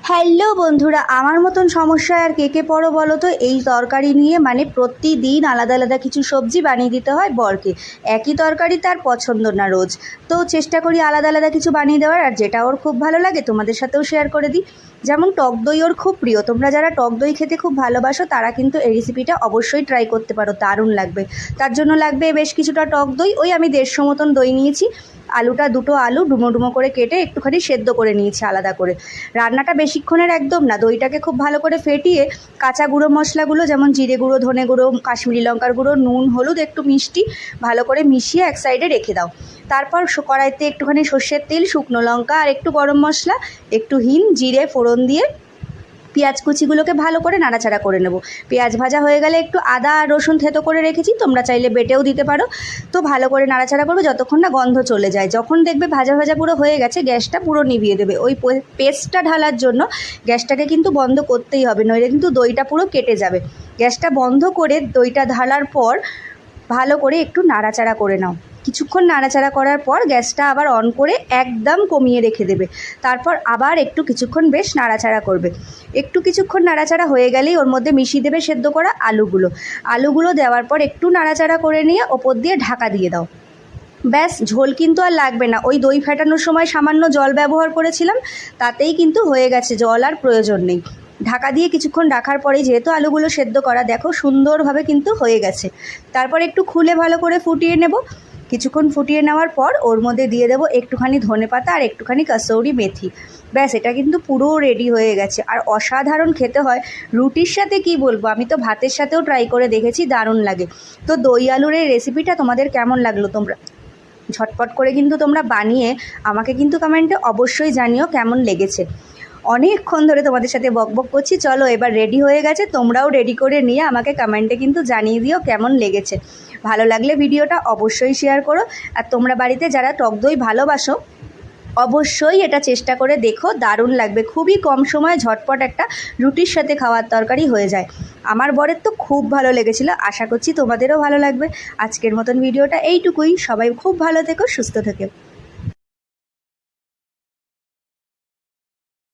Hello বন্ধুরা, আমার মতন সমস্যায় আর কে পড়ো বলো তো। এই তরকারি নিয়ে মানে প্রতিদিন আলাদা আলাদা কিছু সবজি বানিয়ে দিতে হয় বরকে। একই তরকারি তার পছন্দ না রোজ, তো চেষ্টা করি আলাদা আলাদা কিছু বানিয়ে দেওয়ার, আর যেটা ওর খুব ভালো লাগে তোমাদের সাথেও শেয়ার করে দিই। যেমন টক দই ওর খুব প্রিয়, তোমরা যারা টক দই খেতে খুব ভালোবাসো তারা কিন্তু এই রেসিপিটা অবশ্যই ট্রাই করতে পারো, দারুণ লাগবে। তার জন্য লাগবে বেশ কিছুটা টক দই, ওই আমি 150 মতন দই নিয়েছি। দুটো আলু ডুমো ডুমো করে কেটে একটুখানি সেদ্ধ করে নিয়েছি আলাদা করে। রান্নাটা বেশিক্ষণের একদম না, দইটাকে খুব ভালো করে ফেটিয়ে কাঁচা গুঁড়ো মশলাগুলো যেমন জিরে গুঁড়ো, ধনে গুঁড়ো, কাশ্মীরি লঙ্কার গুঁড়ো, নুন, হলুদ, একটু মিষ্টি ভালো করে মিশিয়ে এক সাইডে রেখে দাও। তারপর কড়াইতে একটুখানি সর্ষের তেল, শুকনো লঙ্কা আর একটু গরম মশলা, একটু হিং, জিরে ফোড়ন দিয়ে পেঁয়াজ কুচিগুলোকে ভালো করে নাড়াচাড়া করে নেব। পেঁয়াজ ভাজা হয়ে গেলে একটু আদা আর রসুন থেতো করে রেখেছি, তোমরা চাইলে বেটেও দিতে পারো। তো ভালো করে নাড়াচাড়া করবে যতক্ষণ না গন্ধ চলে যায়। যখন দেখবে ভাজা ভাজা পুরো হয়ে গেছে, গ্যাসটা পুরো নিভিয়ে দেবে। ওই পেস্টটা ঢালার জন্য গ্যাসটাকে কিন্তু বন্ধ করতেই হবে, নইলে কিন্তু দইটা পুরো কেটে যাবে। গ্যাসটা বন্ধ করে দইটা ঢালার পর ভালো করে একটু নাড়াচাড়া করে নাও। কিছুক্ষণ নাড়াচাড়া করার পর গ্যাসটা আবার অন করে একদম কমিয়ে রেখে দেবে। তারপর আবার কিছুক্ষণ বেশ নাড়াচাড়া করবে। কিছুক্ষণ নাড়াচাড়া হয়ে গেলেই ওর মধ্যে মিশিয়ে দেবে সেদ্ধ করা আলুগুলো দেওয়ার পর একটু নাড়াচাড়া করে নিয়ে ওপর দিয়ে ঢাকা দিয়ে দাও। ব্যাস, ঝোল কিন্তু আর লাগবে না। ওই দই ফেটানোর সময় সামান্য জল ব্যবহার করেছিলাম, তাতেই কিন্তু হয়ে গেছে, জল আর প্রয়োজন নেই। ঢাকা দিয়ে কিছুক্ষণ রাখার পরেই যেহেতু আলুগুলো সেদ্ধ করা, দেখো সুন্দরভাবে কিন্তু হয়ে গেছে। তারপর একটু খুলে ভালো করে ফুটিয়ে নেব। কিছুক্ষণ ফুটিয়ে নেওয়ার পর ওর মধ্যে দিয়ে দেবো একটুখানি ধনেপাতা আর একটুখানি কসৌরি মেথি। ব্যাস, এটা কিন্তু পুরো রেডি হয়ে গেছে। আর অসাধারণ খেতে হয়। রুটির সাথে কি বলবো, আমি তো ভাতের সাথেও ট্রাই করে দেখেছি, দারুণ লাগে। তো দই আলুর এই রেসিপিটা তোমাদের কেমন লাগলো, তোমরা ঝটপট করে কিন্তু তোমরা বানিয়ে আমাকে কিন্তু কমেন্টে অবশ্যই জানিও কেমন লেগেছে। অনেকক্ষণ ধরে তোমাদের সাথে বকবক করছি, চলো এবার রেডি হয়ে গেছে, তোমরাও রেডি করে নিয়ে আমাকে কমেন্টে কিন্তু জানিয়ে দিও কেমন লেগেছে। ভালো লাগলে ভিডিওটা অবশ্যই শেয়ার করো। আর তোমরা বাড়িতে যারা টক দই ভালোবাসো অবশ্যই এটা চেষ্টা করে দেখো, দারুণ লাগবে। খুবই কম সময়ে ঝটপট একটা রুটির সাথে খাওয়ার তরকারি হয়ে যায়। আমার বরের তো খুব ভালো লেগেছিল, আশা করছি তোমাদেরও ভালো লাগবে। আজকের মতন ভিডিওটা এইটুকুই। সবাই খুব ভালো থেকো, সুস্থ থেকো।